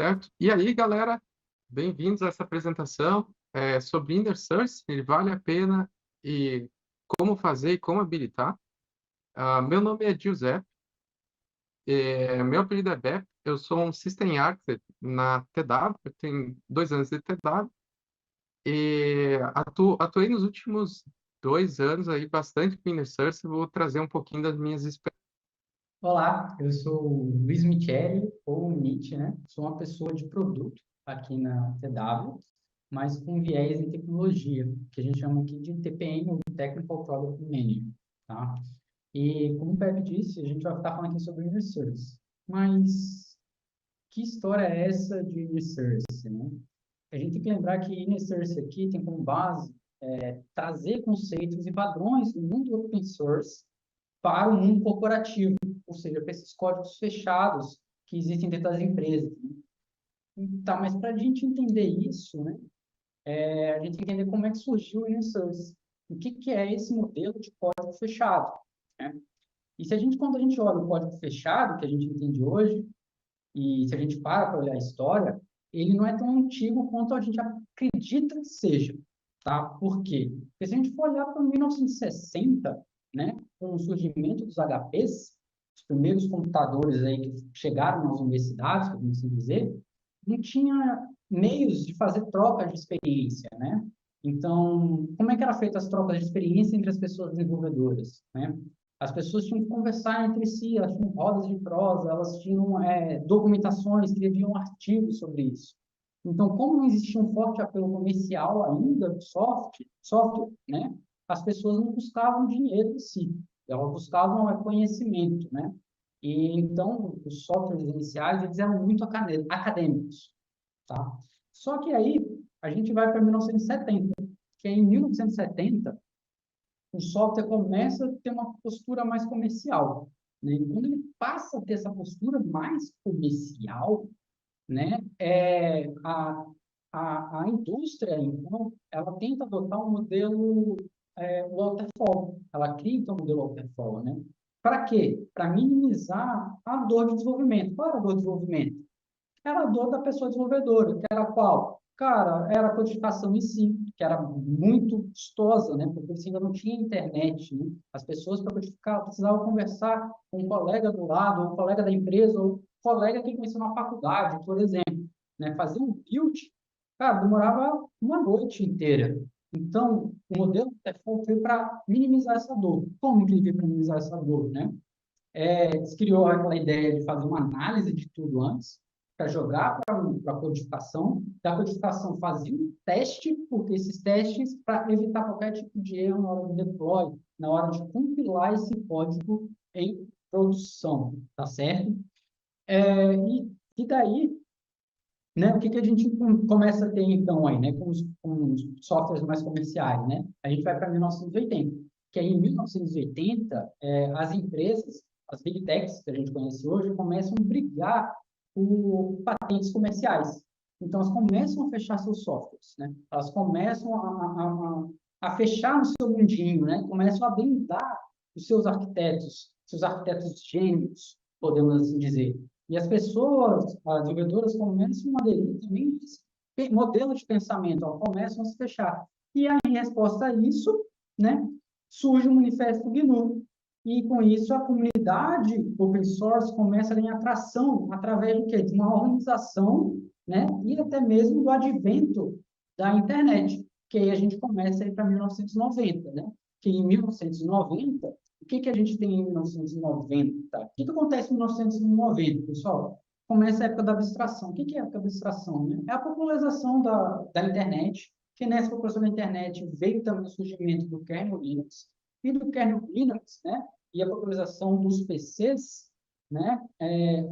certo. E aí, galera, bem-vindos a essa apresentação sobre Inner Source, ele vale a pena e como fazer e como habilitar. Meu nome é Giuseppe, meu apelido é Bep, eu sou um System Architect na TW, eu tenho 2 anos de TW e atuei nos últimos 2 anos aí bastante com Inner Source, vou trazer um pouquinho das minhas experiências. Olá, eu sou o Luiz Michele, ou Nietzsche, né? Sou uma pessoa de produto aqui na TW, mas com viés em tecnologia, que a gente chama aqui de TPM, ou Technical Product Manager, tá? E, como o Pepe disse, a gente vai estar falando aqui sobre Research. Mas que história é essa de Research, né? A gente tem que lembrar que Research aqui tem como base trazer conceitos e padrões do mundo open source para o mundo corporativo, ou seja, para esses códigos fechados que existem dentro das empresas. Tá, mas para a gente entender isso, né, a gente tem que entender como é que surgiu o Research, o que é esse modelo de código fechado, né? E quando a gente olha o código fechado, que a gente entende hoje, e se a gente para olhar a história, ele não é tão antigo quanto a gente acredita que seja, tá? Por quê? Porque se a gente for olhar para 1960, né, com o surgimento dos HPs, os primeiros computadores aí que chegaram nas universidades, como assim dizer, não tinha meios de fazer trocas de experiência, né? Então, como é que era feita as trocas de experiência entre as pessoas desenvolvedoras, né? As pessoas tinham que conversar entre si, elas tinham rodas de prosa, elas tinham documentações, escreviam artigos sobre isso. Então, como não existia um forte apelo comercial ainda do software, né? As pessoas não buscavam dinheiro em si, elas buscavam conhecimento, né? E então, os softwares iniciais, eles eram muito acadêmicos, tá? Só que aí, a gente vai para 1970, que é em 1970, o software começa a ter uma postura mais comercial, né? E quando ele passa a ter essa postura mais comercial, né, a indústria, então, ela tenta adotar um modelo waterfall, ela cria então um modelo waterfall, né? Para quê? Para minimizar a dor de desenvolvimento. Qual era a dor de desenvolvimento? Era a dor da pessoa desenvolvedora, que era qual? Cara, era a codificação em si, que era muito custosa, né? Porque você ainda não tinha internet, né? As pessoas, para codificar, precisavam conversar com um colega do lado, ou um colega da empresa, ou um colega que conheceu na faculdade, por exemplo, né? Fazer um build, cara, demorava uma noite inteira. Então, o modelo Waterfall foi para minimizar essa dor. Como que ele veio para minimizar essa dor, né? Se criou aquela ideia de fazer uma análise de tudo antes, para jogar para a codificação, da codificação fazer um teste, porque esses testes, para evitar qualquer tipo de erro na hora do deploy, na hora de compilar esse código em produção, tá certo? E daí, né, o que a gente começa a ter então aí, né, com os softwares mais comerciais, né? A gente vai para 1980, que aí em 1980, as empresas, as big techs que a gente conhece hoje, começam a brigar por patentes comerciais. Então, elas começam a fechar seus softwares, né? Elas começam a fechar no seu mundinho, né? Começam a blindar os seus arquitetos gênios, podemos assim dizer. E as pessoas, as desenvolvedoras, começam a aderir também modelo de pensamento, ó, começam a se fechar. E aí, em resposta a isso, né, surge o Manifesto GNU. E com isso, a comunidade open source começa a ganhar atração através do quê? De uma organização, né, e até mesmo do advento da internet, que aí a gente começa aí para 1990, né? Que em 1990, o que a gente tem em 1990? O que acontece em 1990, pessoal? Começa a época da abstração. O que é a época da abstração, né? É a popularização da internet, que nessa população da internet veio também o surgimento do kernel Linux, e do kernel Linux, né? E a popularização dos PCs, né?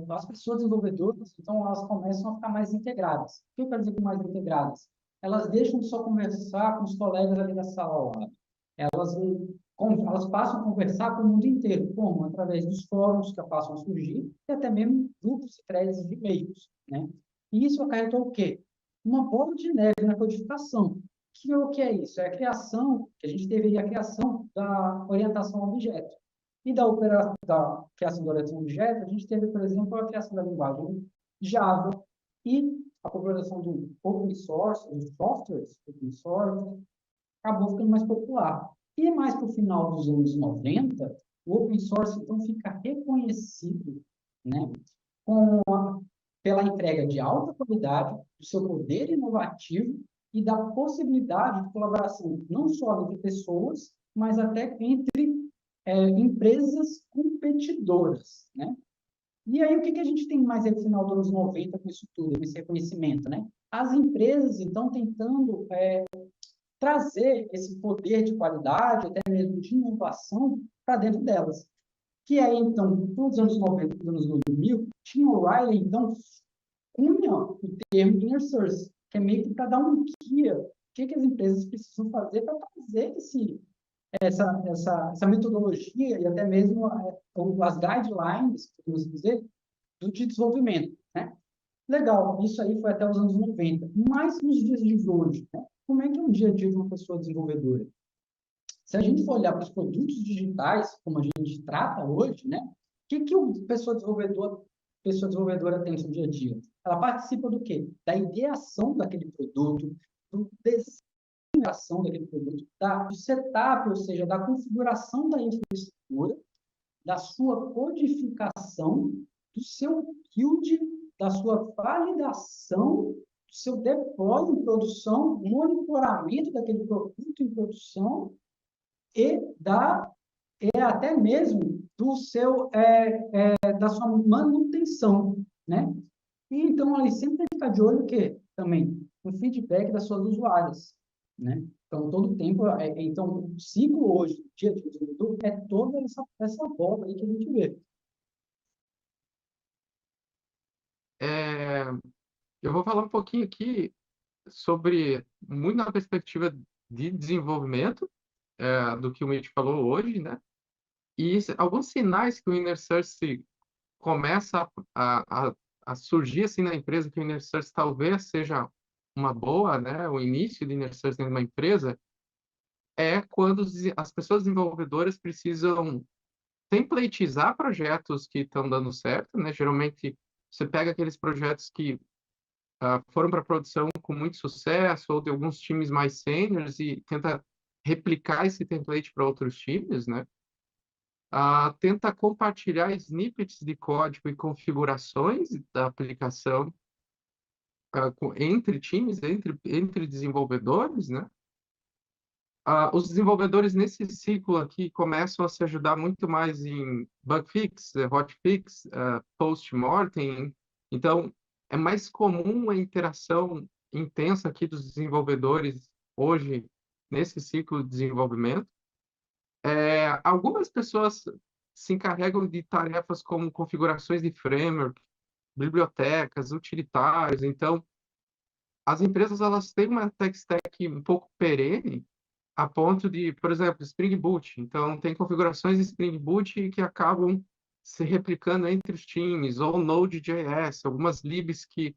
As pessoas desenvolvedoras, então, elas começam a ficar mais integradas. O que eu quero dizer com mais integradas? Elas deixam de só conversar com os colegas ali da sala ao lado. Elas passam a conversar com o mundo inteiro, como? Através dos fóruns que passam a surgir e até mesmo grupos e threads de e-mails, né? E isso acarretou o quê? Uma bola de neve na codificação. O que é isso? É a criação, que a gente deveria a criação da orientação a objeto. E da criação da orientação a objeto, a gente teve, por exemplo, a criação da linguagem Java e a popularização do open source, dos softwares open source, acabou ficando mais popular. E mais para o final dos anos 90, o open source então fica reconhecido, né, pela entrega de alta qualidade, do seu poder inovativo e da possibilidade de colaboração não só entre pessoas, mas até entre empresas competidoras, né? E aí, o que a gente tem mais no final dos anos 90 com isso tudo, esse reconhecimento, né? As empresas, então, tentando trazer esse poder de qualidade, até mesmo de inovação, para dentro delas. Que aí, então, nos anos 90, nos anos 2000, Tim O'Reilly, então, cunha o termo inner source, que é meio que para dar um guia, o que as empresas precisam fazer para trazer essa metodologia e até mesmo as guidelines, podemos dizer, de desenvolvimento, né? Legal, isso aí foi até os anos 90. Mas nos dias de hoje, né? Como é que é o dia a dia de uma pessoa desenvolvedora? Se a gente for olhar para os produtos digitais, como a gente trata hoje, né? O que a pessoa desenvolvedora tem no seu dia a dia? Ela participa do quê? Da ideação daquele produto, do desenho daquele produto, do setup, ou seja, da configuração da infraestrutura, da sua codificação, do seu build, da sua validação, do seu deploy em produção, monitoramento daquele produto em produção e até mesmo da sua manutenção, né? E então, ali sempre tem que ficar de olho o quê? Também no feedback das suas usuárias, né? Então, todo o tempo, então, o ciclo hoje, o dia de desenvolvedor, é toda essa volta aí que a gente vê. É, eu vou falar um pouquinho aqui sobre, muito na perspectiva de desenvolvimento, do que o Mitch falou hoje, né? E alguns sinais que o Inner Source começa a surgir assim na empresa, que o Inner Source talvez seja uma boa, né? O início do Inner Source dentro de uma empresa é quando as pessoas desenvolvedoras precisam templatizar projetos que estão dando certo, né? Geralmente você pega aqueles projetos que foram para produção com muito sucesso, ou de alguns times mais seniors, e tenta replicar esse template para outros times, né? Tenta compartilhar snippets de código e configurações da aplicação entre times, entre desenvolvedores, né? Os desenvolvedores nesse ciclo aqui começam a se ajudar muito mais em bug fix, hotfix, post-mortem. Então, é mais comum a interação intensa aqui dos desenvolvedores hoje nesse ciclo de desenvolvimento. Algumas pessoas se encarregam de tarefas como configurações de framework, bibliotecas, utilitários. Então, as empresas elas têm uma tech stack um pouco perene, a ponto de, por exemplo, Spring Boot. Então, tem configurações de Spring Boot que acabam se replicando entre os times, ou Node.js, algumas libs que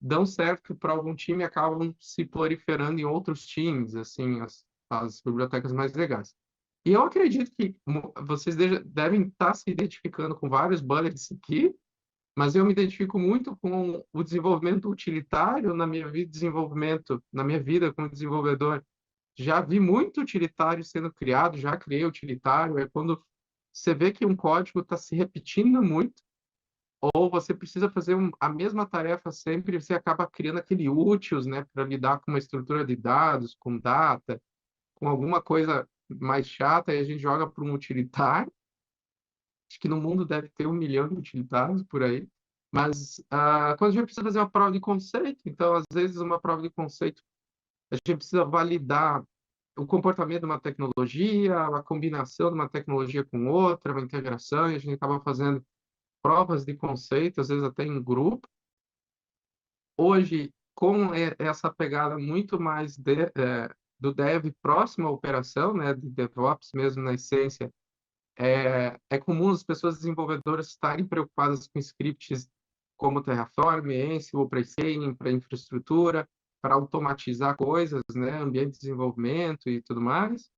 dão certo para algum time e acabam se proliferando em outros times, assim, as bibliotecas mais legais. E eu acredito que vocês devem estar se identificando com vários bullets aqui, mas eu me identifico muito com o desenvolvimento utilitário na minha vida, na minha vida como desenvolvedor. Já vi muito utilitário sendo criado, já criei utilitário. É quando você vê que um código está se repetindo muito, ou você precisa fazer a mesma tarefa sempre, você acaba criando aquele úteis, né, para lidar com uma estrutura de dados, com data, com alguma coisa mais chata, e a gente joga para um utilitário. Acho que no mundo deve ter 1 milhão de utilitários por aí. Mas quando a gente precisa fazer uma prova de conceito, então, às vezes, uma prova de conceito, a gente precisa validar o comportamento de uma tecnologia, a combinação de uma tecnologia com outra, uma integração, e a gente acaba fazendo provas de conceito, às vezes até em grupo. Hoje, com essa pegada muito mais do dev próximo à operação, né, de DevOps mesmo na essência, é comum as pessoas desenvolvedoras estarem preocupadas com scripts como Terraform, Ansible, para para infraestrutura, para automatizar coisas, né, ambiente de desenvolvimento e tudo mais.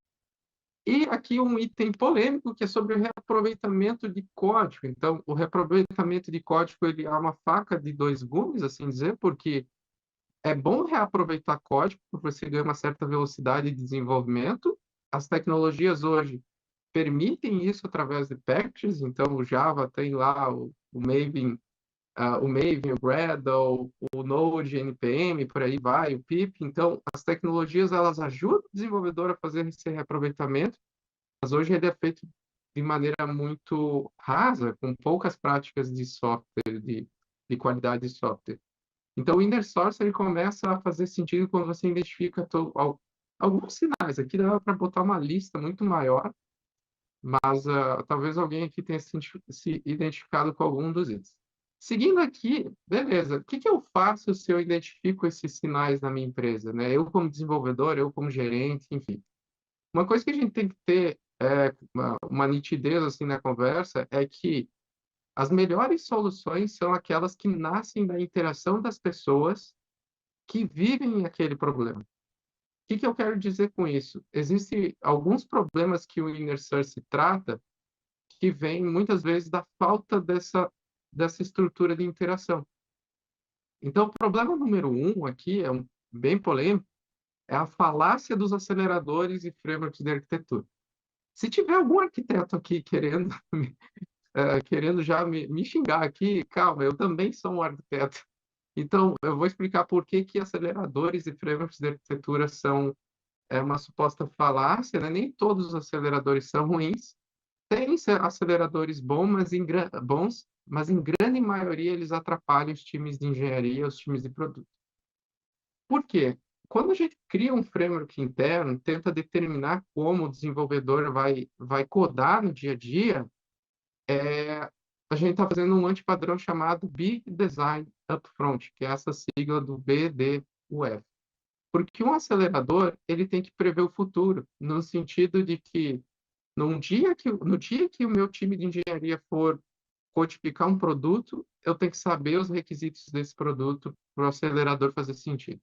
E aqui um item polêmico que é sobre o reaproveitamento de código. Então, o reaproveitamento de código ele é uma faca de dois gumes, assim dizer, porque é bom reaproveitar código, porque você ganha uma certa velocidade de desenvolvimento. As tecnologias hoje permitem isso através de packages, então o Java tem lá o Maven, o Gradle, o Node, NPM, por aí vai, o pip. Então, as tecnologias elas ajudam o desenvolvedor a fazer esse reaproveitamento, mas hoje ele é feito de maneira muito rasa, com poucas práticas de software, de qualidade de software. Então, o inner source ele começa a fazer sentido quando você identifica alguns sinais. Aqui dá para botar uma lista muito maior, mas talvez alguém aqui tenha se identificado com algum dos itens. Seguindo aqui, beleza, o que que eu faço se eu identifico esses sinais na minha empresa, né? Eu como desenvolvedor, eu como gerente, enfim. Uma coisa que a gente tem que ter uma nitidez assim na conversa é que as melhores soluções são aquelas que nascem da interação das pessoas que vivem aquele problema. O que que eu quero dizer com isso? Existem alguns problemas que o Inner Source trata que vêm muitas vezes da falta dessa estrutura de interação. Então, o problema número um aqui, bem polêmico, é a falácia dos aceleradores e frameworks de arquitetura. Se tiver algum arquiteto aqui querendo, querendo já me xingar aqui, calma, eu também sou um arquiteto. Então, eu vou explicar por que que aceleradores e frameworks de arquitetura são uma suposta falácia, né? Nem todos os aceleradores são ruins. Tem aceleradores bons, mas em grande maioria eles atrapalham os times de engenharia, os times de produto. Por quê? Quando a gente cria um framework interno, tenta determinar como o desenvolvedor vai codar no dia a dia, a gente está fazendo um antipadrão chamado Big Design Upfront, que é essa sigla do BDUF. Porque um acelerador, ele tem que prever o futuro, no sentido de que no dia que o meu time de engenharia for codificar um produto, eu tenho que saber os requisitos desse produto para o acelerador fazer sentido.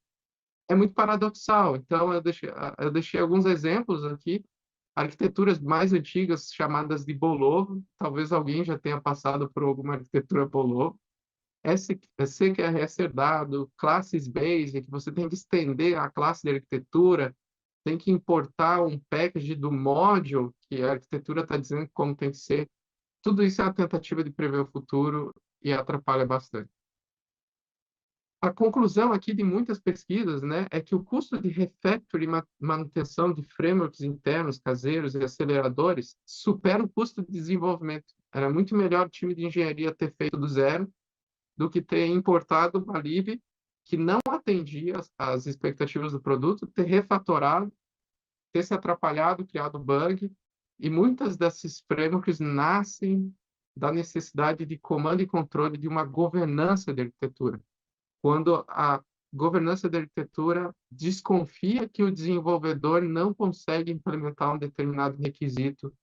É muito paradoxal, então eu deixei alguns exemplos aqui, arquiteturas mais antigas chamadas de Bolovo, talvez alguém já tenha passado por alguma arquitetura Bolovo, CQRS herdado, classes basic, você tem que estender a classe de arquitetura, tem que importar um package do module que a arquitetura está dizendo como tem que ser. Tudo isso é a tentativa de prever o futuro e atrapalha bastante. A conclusão aqui de muitas pesquisas, né, é que o custo de refactoring e manutenção de frameworks internos, caseiros e aceleradores supera o custo de desenvolvimento. Era muito melhor o time de engenharia ter feito do zero do que ter importado uma lib que não atendia às expectativas do produto, ter refatorado, ter se atrapalhado, criado bug, e muitas desses frameworks nascem da necessidade de comando e controle de uma governança de arquitetura. Quando a governança da arquitetura desconfia que o desenvolvedor não consegue implementar um determinado requisito,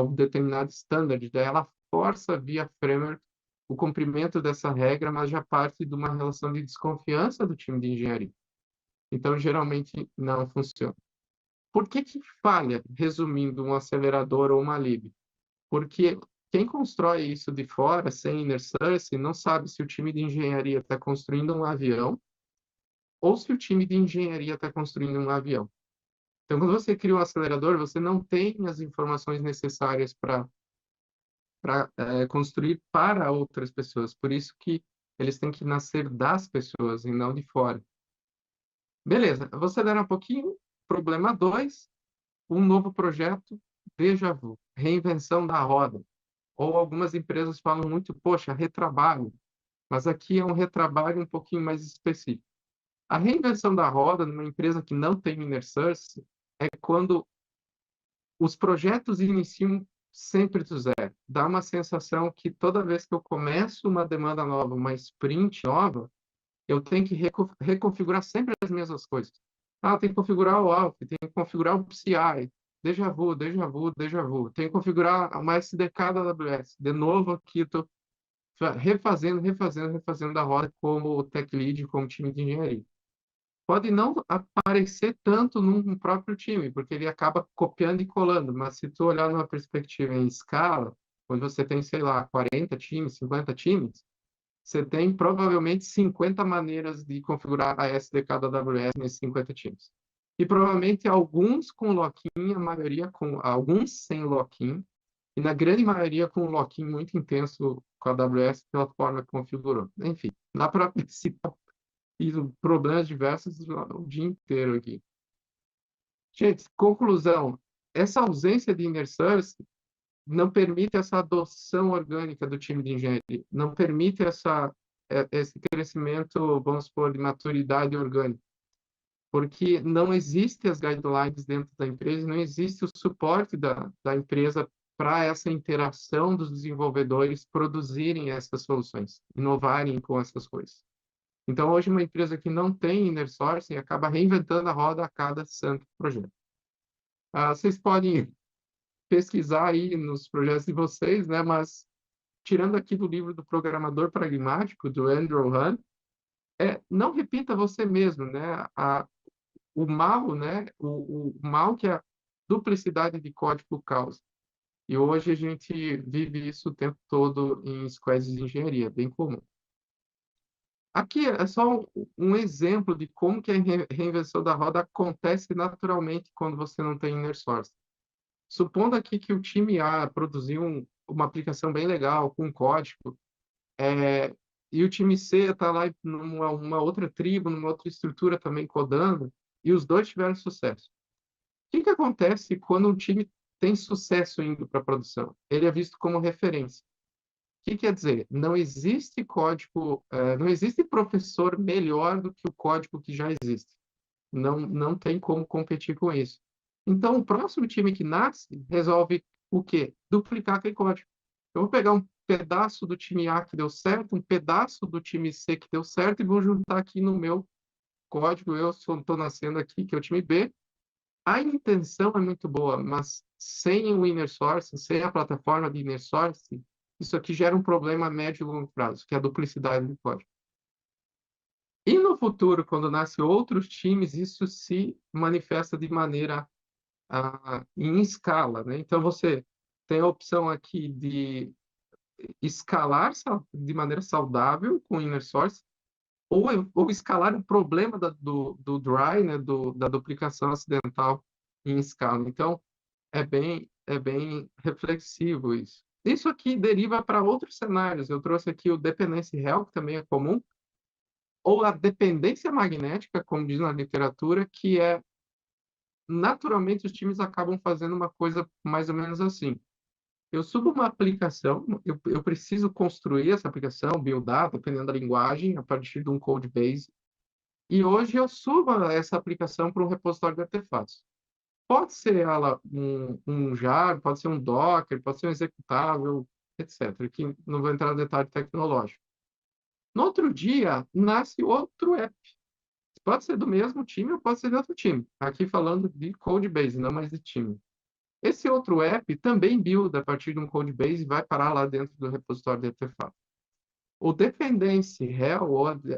um determinado standard, daí ela força via framework o cumprimento dessa regra, mas já parte de uma relação de desconfiança do time de engenharia. Então, geralmente, não funciona. Por que que falha, resumindo, um acelerador ou uma lib? Porque quem constrói isso de fora, sem inner source, não sabe se o time de engenharia está construindo um avião ou se o time de engenharia está construindo um avião. Então, quando você cria um acelerador, você não tem as informações necessárias para construir para outras pessoas. Por isso que eles têm que nascer das pessoas e não de fora. Beleza, eu vou acelerar um pouquinho. Problema 2, um novo projeto, déjà vu, reinvenção da roda. Ou algumas empresas falam muito, poxa, retrabalho. Mas aqui é um retrabalho um pouquinho mais específico. A reinvenção da roda numa empresa que não tem inner source é quando os projetos iniciam sempre do zero. Dá uma sensação que toda vez que eu começo uma demanda nova, uma sprint nova, eu tenho que reconfigurar sempre as mesmas coisas. Tem que configurar o Alpha, tem que configurar o PCI, déjà vu, déjà vu, déjà vu. Tem que configurar uma SDK da AWS. De novo aqui, estou refazendo a roda como tech lead, como time de engenharia. pode não aparecer tanto num próprio time, porque ele acaba copiando e colando, mas se tu olhar numa perspectiva em escala, onde você tem, sei lá, 40 times, 50 times, você tem provavelmente 50 maneiras de configurar a SDK da AWS nesses 50 times. E provavelmente alguns com lock-in, a maioria com alguns sem lock-in, e na grande maioria com um lock-in muito intenso com a AWS pela forma que configurou. Enfim, dá para citar problemas diversos o dia inteiro aqui. Gente, conclusão. Essa ausência de inner source não permite essa adoção orgânica do time de engenharia, não permite esse crescimento, vamos supor, de maturidade orgânica, porque não existem as guidelines dentro da empresa, não existe o suporte da empresa para essa interação dos desenvolvedores produzirem essas soluções, inovarem com essas coisas. Então, hoje, uma empresa que não tem inner sourcing acaba reinventando a roda a cada santo projeto. Vocês podem pesquisar aí nos projetos de vocês, né? Mas, tirando aqui do livro do Programador Pragmático, do Andrew Hunt, não repita você mesmo, né? O mal, né? O mal que a duplicidade de código causa. E hoje a gente vive isso o tempo todo em squads de engenharia, bem comum. Aqui é só um exemplo de como que a reinvenção da roda acontece naturalmente quando você não tem inner source. Supondo aqui que o time A produziu uma aplicação bem legal, com código, e o time C está lá numa outra tribo, numa outra estrutura também codando, e os dois tiveram sucesso. O que acontece quando um time tem sucesso indo para a produção? Ele é visto como referência. O que quer dizer? Não existe código, não existe professor melhor do que o código que já existe. Não tem como competir com isso. Então, o próximo time que nasce resolve o quê? Duplicar aquele código. Eu vou pegar um pedaço do time A que deu certo, um pedaço do time C que deu certo e vou juntar aqui no meu código. Eu estou nascendo aqui, que é o time B. A intenção é muito boa, mas sem o inner source, sem a plataforma de inner source, isso aqui gera um problema a médio e longo prazo, que é a duplicidade do código. E no futuro, quando nascem outros times, isso se manifesta de maneira em escala, né? Então, você tem a opção aqui de escalar de maneira saudável com inner source, ou escalar o problema do dry, né? Da duplicação acidental em escala. Então, é bem reflexivo isso. Isso aqui deriva para outros cenários. Eu trouxe aqui o dependency hell, que também é comum, ou a dependência magnética, como diz na literatura, que é, naturalmente, os times acabam fazendo uma coisa mais ou menos assim. Eu subo uma aplicação, eu preciso construir essa aplicação, buildar, dependendo da linguagem, a partir de um code base, e hoje eu subo essa aplicação para um repositório de artefatos. Pode ser ela um jar, pode ser um Docker, pode ser um executável, etc. Que não vou entrar no detalhe tecnológico. No outro dia, nasce outro app. Pode ser do mesmo time ou pode ser de outro time. Aqui falando de codebase, não mais de time. Esse outro app também builda a partir de um codebase e vai parar lá dentro do repositório de artefato. O dependency hell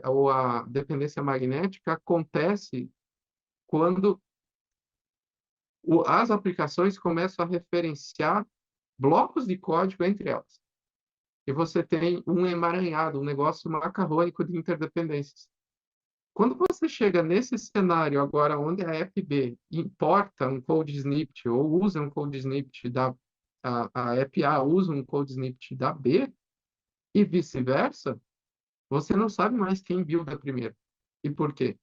ou a dependência magnética acontece quando as aplicações começam a referenciar blocos de código entre elas. E você tem um emaranhado, um negócio macarrônico de interdependências. Quando você chega nesse cenário agora, onde a app B importa um code snippet ou usa um code snippet a app A usa um code snippet da B e vice-versa, você não sabe mais quem builda primeiro e por quê.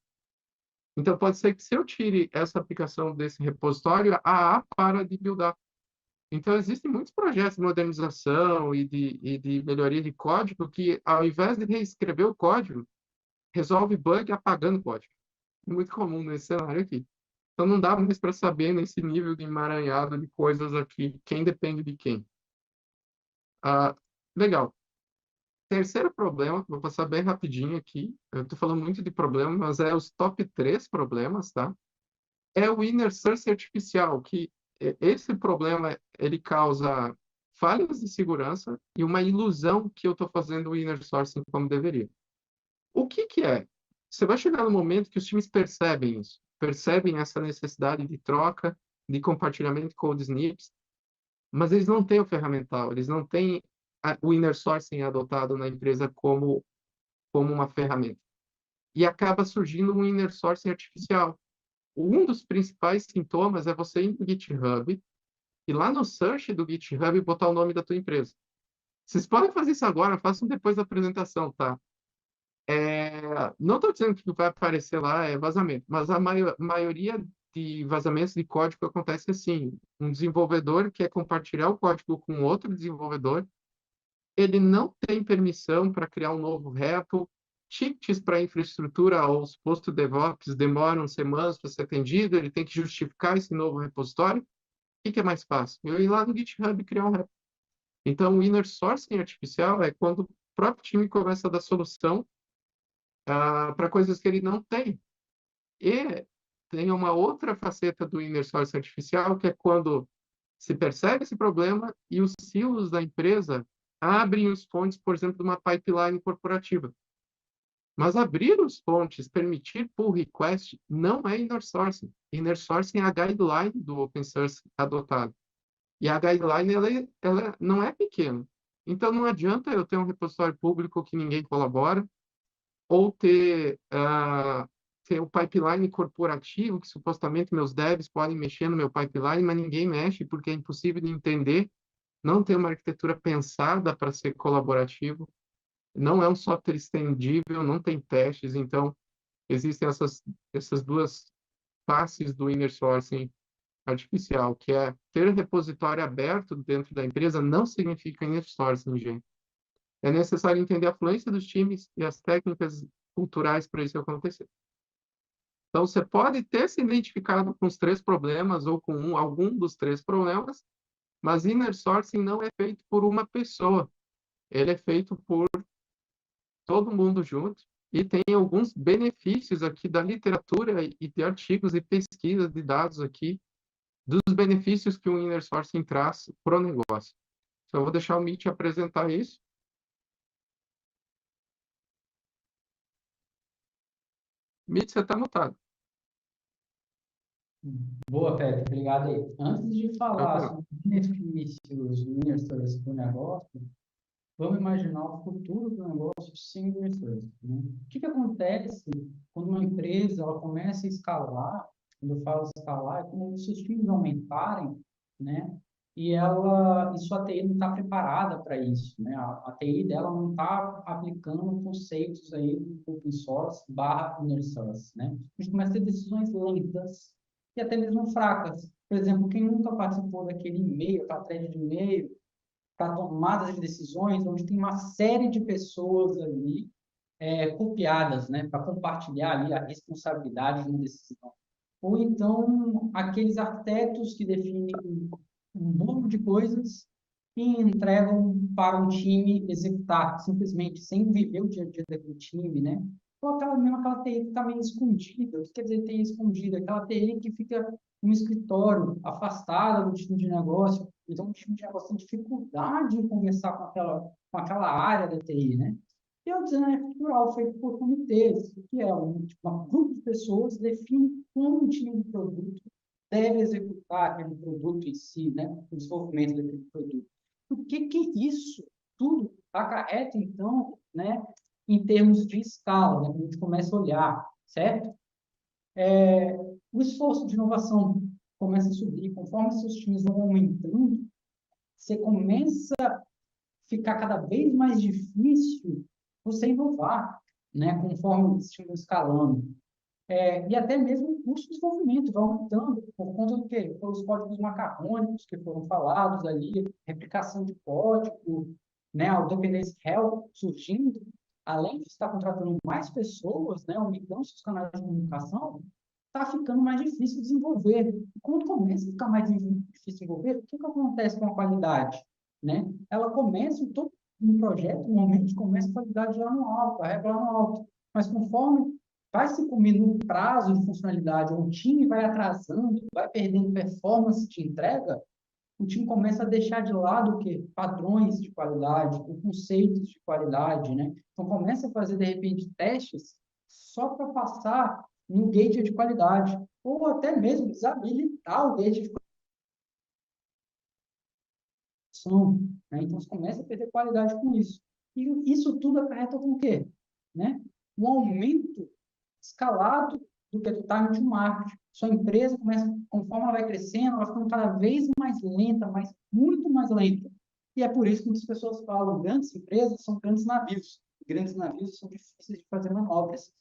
Então, pode ser que se eu tire essa aplicação desse repositório, a A para de buildar. Então, existem muitos projetos de modernização e de melhoria de código que, ao invés de reescrever o código, resolve bug apagando o código. Muito comum nesse cenário aqui. Então, não dá mais para saber nesse nível de emaranhado de coisas aqui, quem depende de quem. Legal. Terceiro problema, vou passar bem rapidinho aqui. Eu estou falando muito de problema, mas é os top 3 problemas, tá? É o inner source artificial, que esse problema ele causa falhas de segurança e uma ilusão que eu estou fazendo o inner sourcing como deveria. O que é? você vai chegar no momento que os times percebem isso, percebem essa necessidade de troca, de compartilhamento de code snippets, mas eles não têm o ferramental, eles não têm o inner sourcing adotado na empresa como uma ferramenta. E acaba surgindo um inner sourcing artificial. Um dos principais sintomas é você ir no GitHub e lá no search do GitHub botar o nome da tua empresa. Vocês podem fazer isso agora, façam depois da apresentação, tá? Não estou dizendo que o que vai aparecer lá é vazamento, mas a maioria de vazamentos de código acontece assim. Um desenvolvedor quer compartilhar o código com outro desenvolvedor, ele não tem permissão para criar um novo repo, tickets para infraestrutura aos postos DevOps demoram semanas para ser atendido, ele tem que justificar esse novo repositório. O que é mais fácil? Eu ir lá no GitHub e criar um repo. Então, o inner sourcing artificial é quando o próprio time começa a dar solução para coisas que ele não tem. E tem uma outra faceta do inner source artificial, que é quando se percebe esse problema e os silos da empresa abrem os fontes, por exemplo, de uma pipeline corporativa. Mas abrir os fontes, permitir pull request, não é inner sourcing. Inner sourcing é a guideline do open source adotado. E a guideline, ela não é pequena. Então, não adianta eu ter um repositório público que ninguém colabora, ou ter o pipeline corporativo, que supostamente meus devs podem mexer no meu pipeline, mas ninguém mexe porque é impossível de entender, não tem uma arquitetura pensada para ser colaborativo, não é um software estendível, não tem testes, então existem essas duas faces do inner sourcing artificial, que é ter repositório aberto dentro da empresa não significa inner sourcing, gente. É necessário entender a fluência dos times e as técnicas culturais para isso acontecer. Então, você pode ter se identificado com os três problemas ou com algum dos três problemas, mas inner sourcing não é feito por uma pessoa. Ele é feito por todo mundo junto e tem alguns benefícios aqui da literatura e de artigos e pesquisas de dados aqui dos benefícios que o inner sourcing traz para o negócio. Então, eu vou deixar o Mitch apresentar isso. Mitch, você está mutado. Boa, Pedro, obrigado aí. Antes de falar Tranquilo. sobre os benefícios do inner source para o negócio, vamos imaginar o futuro do negócio sem inner source, né? O que acontece quando uma empresa ela começa a escalar? Quando eu falo escalar, é quando os seus times aumentarem, né? E sua TI não está preparada para isso, né? A TI dela não está aplicando conceitos aí do open source barra inner source, né? A gente começa a ter decisões lentas e até mesmo fracas. Por exemplo, quem nunca participou daquele e-mail, aquela thread de e-mail, para tomadas de decisões, onde tem uma série de pessoas ali copiadas, né, para compartilhar ali a responsabilidade de uma decisão. Ou então, aqueles arquitetos que definem um bolo de coisas e entregam para um time executar, simplesmente, sem viver o dia a dia daquele time, né? Ou aquela TI que está meio escondida. O que quer dizer TI escondida? Aquela TI que fica no escritório, afastada do time de negócio. Então, o time de negócio tem dificuldade em conversar com aquela área da TI, né? E o design arquitetural feito por comitês, que é um grupo de pessoas define como um time de produto deve executar aquele produto em si, né? O desenvolvimento daquele produto. O que isso tudo acarreta, então, né? Em termos de escala, né? A gente começa a olhar, certo? O esforço de inovação começa a subir, conforme seus times vão aumentando, você começa a ficar cada vez mais difícil você inovar, né? Conforme os times vão escalando. E até mesmo o custo de desenvolvimento vai aumentando por conta do quê? Pelos códigos macarrônicos que foram falados ali, replicação de código, né? O dependency hell surgindo, além de estar contratando mais pessoas, né? Aumentando seus canais de comunicação, está ficando mais difícil desenvolver. E quando começa a ficar mais difícil desenvolver, o que acontece com a qualidade? Né? Ela começa, todo um projeto, normalmente começa a qualidade lá no alto, a régua lá no alto. Mas conforme vai se comendo um prazo de funcionalidade, ou o time vai atrasando, vai perdendo performance de entrega, o time começa a deixar de lado o quê? Padrões de qualidade, conceitos de qualidade, né? Então começa a fazer de repente testes só para passar no gate de qualidade, ou até mesmo desabilitar o gate de qualificação, né? Então, você começa a perder qualidade com isso. E isso tudo acarreta com o quê? Né? Um aumento escalado do que é do time to market. Sua empresa começa, conforme ela vai crescendo, ela vai ficando cada vez mais lenta, muito mais lenta. E é por isso que muitas pessoas falam, grandes empresas são grandes navios. Grandes navios são difíceis de fazer manobras.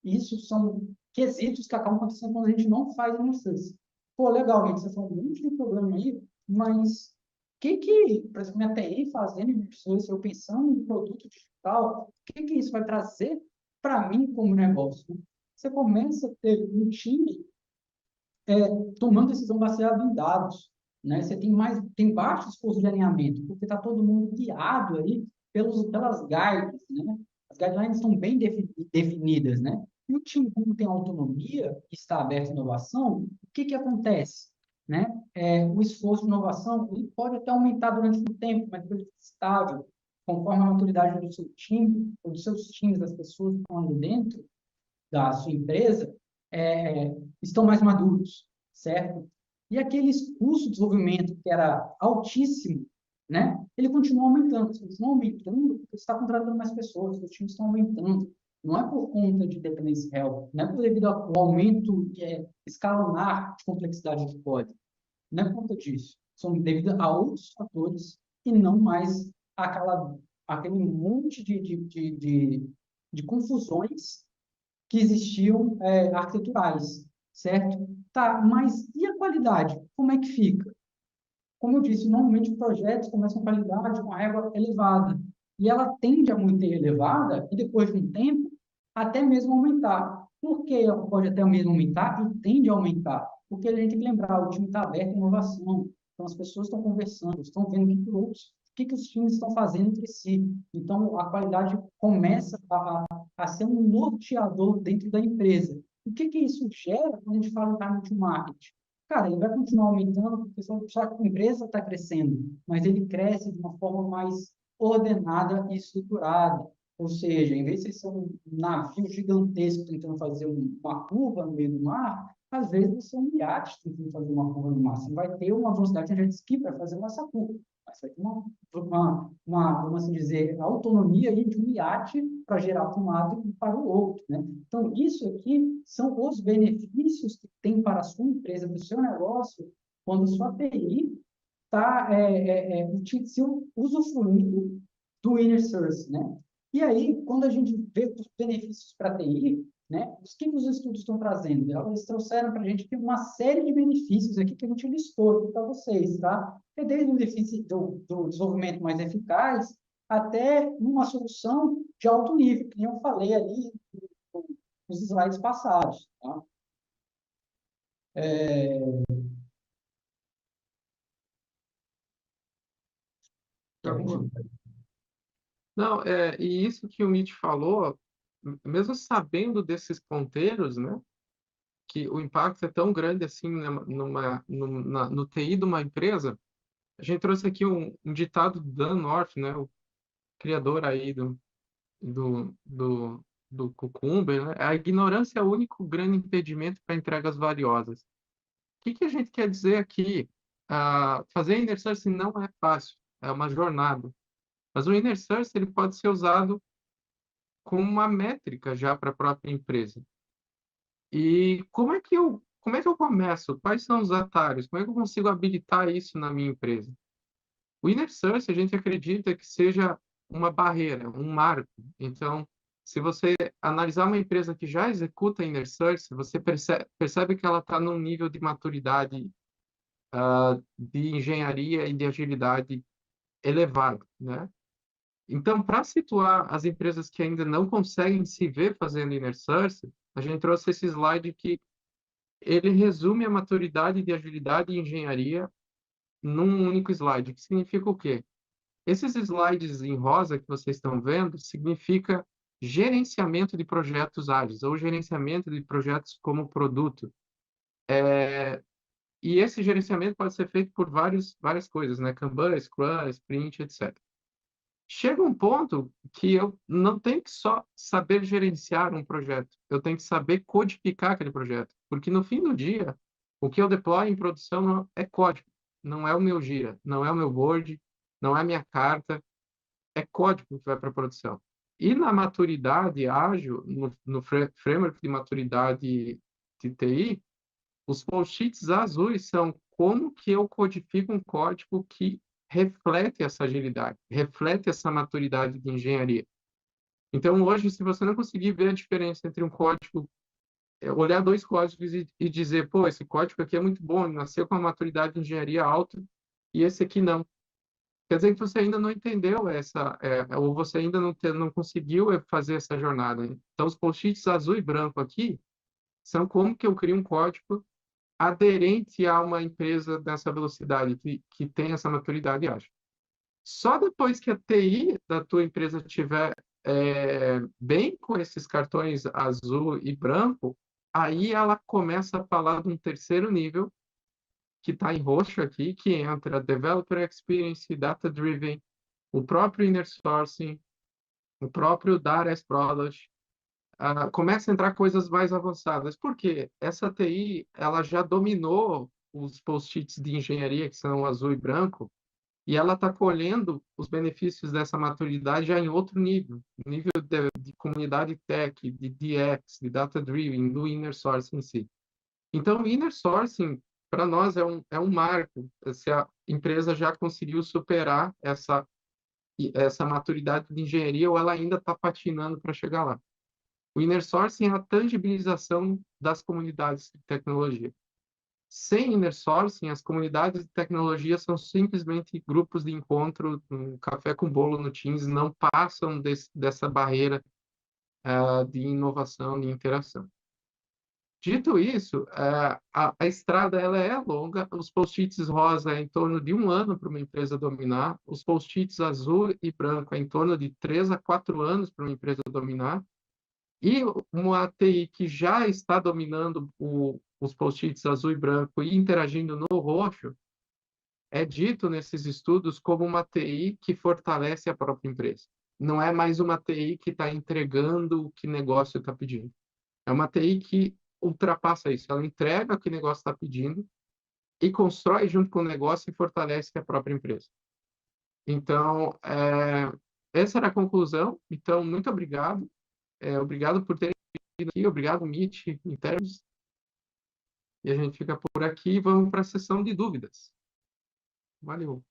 Isso são quesitos que acabam acontecendo quando a gente não faz iniciativas. Pô, legal, gente, você falou um monte de problema aí, mas por exemplo, minha TI fazendo iniciativas, eu pensando em produto digital, o que isso vai trazer para mim como negócio? Né? Você começa a ter um time tomando decisão baseada em dados, né? Você tem baixo esforço de alinhamento, porque está todo mundo guiado aí pelas guidelines, né? As guidelines estão bem definidas, né? E o time, como tem autonomia e está aberto à inovação, o que acontece? Né? O esforço de inovação ele pode até aumentar durante o tempo, mas ele é estável, conforme a maturidade do seu time, ou dos seus times, das pessoas que estão ali dentro, da sua empresa estão mais maduros, certo? E aqueles custos de desenvolvimento que era altíssimo, né? Ele continua aumentando, ele continua aumentando porque você está contratando mais pessoas, os times estão aumentando. Não é por conta de dependência real, não é por devido ao aumento escalonar de complexidade do código, não é por conta disso. São devido a outros fatores e não mais aquele monte de confusões que existiam arquiteturais, certo? Tá, mas e a qualidade? Como é que fica? Como eu disse, normalmente projetos começam com qualidade com a régua elevada, e ela tende a manter elevada, e depois de um tempo, até mesmo aumentar. Por que ela pode até mesmo aumentar e tende a aumentar? Porque a gente tem que lembrar, o time está aberto à inovação, então as pessoas estão conversando, estão vendo o que os times estão fazendo entre si. Então, a qualidade começa a ser um norteador dentro da empresa. O que isso gera quando a gente fala em time to market? Cara, ele vai continuar aumentando porque só a empresa está crescendo, mas ele cresce de uma forma mais ordenada e estruturada. Ou seja, em vez de ser um navio gigantesco tentando fazer uma curva no meio do mar, às vezes você é um iate tentando fazer uma curva no mar. Você vai ter uma velocidade de jet ski para fazer essa curva. Mas vai ter vamos assim dizer, autonomia aí de um iate para gerar para um lado e para o outro, né? Então, isso aqui são os benefícios que tem para a sua empresa, para o seu negócio, quando a sua TI está usufruindo do inner source, né? E aí, quando a gente vê os benefícios para a TI, né, que os estudos estão trazendo? Eles trouxeram para a gente uma série de benefícios aqui que a gente listou para vocês, tá? Desde o benefício do desenvolvimento mais eficaz até uma solução de alto nível, que eu falei ali nos slides passados, tá? Tá Quer bom. continuar? Não, e isso que o Mitch falou, mesmo sabendo desses ponteiros, né, que o impacto é tão grande assim no TI de uma empresa, a gente trouxe aqui um ditado do Dan North, né, o criador aí do, do, do Cucumber, né? A ignorância é o único grande impedimento para entregas valiosas. O que a gente quer dizer aqui? Fazer inner sourcing não é fácil, é uma jornada. Mas o inner sourcing ele pode ser usado como uma métrica já para a própria empresa. E como é que eu começo? Quais são os atalhos? Como é que eu consigo habilitar isso na minha empresa? O inner source a gente acredita que seja uma barreira, um marco. Então, se você analisar uma empresa que já executa inner source, você percebe que ela está num nível de maturidade, de engenharia e de agilidade elevado, né? Então, para situar as empresas que ainda não conseguem se ver fazendo inner source, a gente trouxe esse slide que ele resume a maturidade de agilidade e engenharia num único slide, que significa o quê? Esses slides em rosa que vocês estão vendo significa gerenciamento de projetos ágeis ou gerenciamento de projetos como produto. E esse gerenciamento pode ser feito por várias coisas, né? Kanban, Scrum, Sprint, etc. Chega um ponto que eu não tenho que só saber gerenciar um projeto, eu tenho que saber codificar aquele projeto, porque no fim do dia, o que eu deployo em produção é código, não é o meu Gira, não é o meu Board, não é a minha carta, é código que vai para a produção. E na maturidade ágil, no framework de maturidade de TI, os post-its azuis são como que eu codifico um código que reflete essa agilidade, reflete essa maturidade de engenharia. Então, hoje, se você não conseguir ver a diferença entre um código, olhar dois códigos e dizer, pô, esse código aqui é muito bom, ele nasceu com uma maturidade de engenharia alta, e esse aqui não. Quer dizer que você ainda não entendeu ou você ainda não conseguiu fazer essa jornada. Então, os post-its azul e branco aqui são como que eu crio um código aderente a uma empresa dessa velocidade, que tem essa maturidade ágil. Só depois que a TI da tua empresa tiver bem com esses cartões azul e branco, aí ela começa a falar de um terceiro nível, que está em roxo aqui, que entra Developer Experience, Data Driven, o próprio Inner Sourcing, o próprio Data as Product, começa a entrar coisas mais avançadas. Por quê? Essa TI, ela já dominou os post-its de engenharia, que são azul e branco, e ela está colhendo os benefícios dessa maturidade já em outro nível, nível de comunidade tech, de DX, de data driven, do inner sourcing em si. Então, o inner sourcing, para nós, é um marco, se a empresa já conseguiu superar essa maturidade de engenharia ou ela ainda está patinando para chegar lá. O inner sourcing é a tangibilização das comunidades de tecnologia. Sem inner sourcing, as comunidades de tecnologia são simplesmente grupos de encontro, um café com bolo no Teams, não passam dessa barreira de inovação, de interação. Dito isso, a estrada ela é longa, os post-its rosa é em torno de 1 ano para uma empresa dominar, os post-its azul e branco é em torno de 3 a 4 anos para uma empresa dominar, e uma TI que já está dominando os post-its azul e branco e interagindo no roxo, é dito nesses estudos como uma TI que fortalece a própria empresa. Não é mais uma TI que está entregando o que o negócio está pedindo. É uma TI que ultrapassa isso. Ela entrega o que o negócio está pedindo e constrói junto com o negócio e fortalece a própria empresa. Então, essa era a conclusão. Então, muito obrigado. Obrigado por ter vindo aqui. Obrigado, Mitch, Internos. E a gente fica por aqui e vamos para a sessão de dúvidas. Valeu.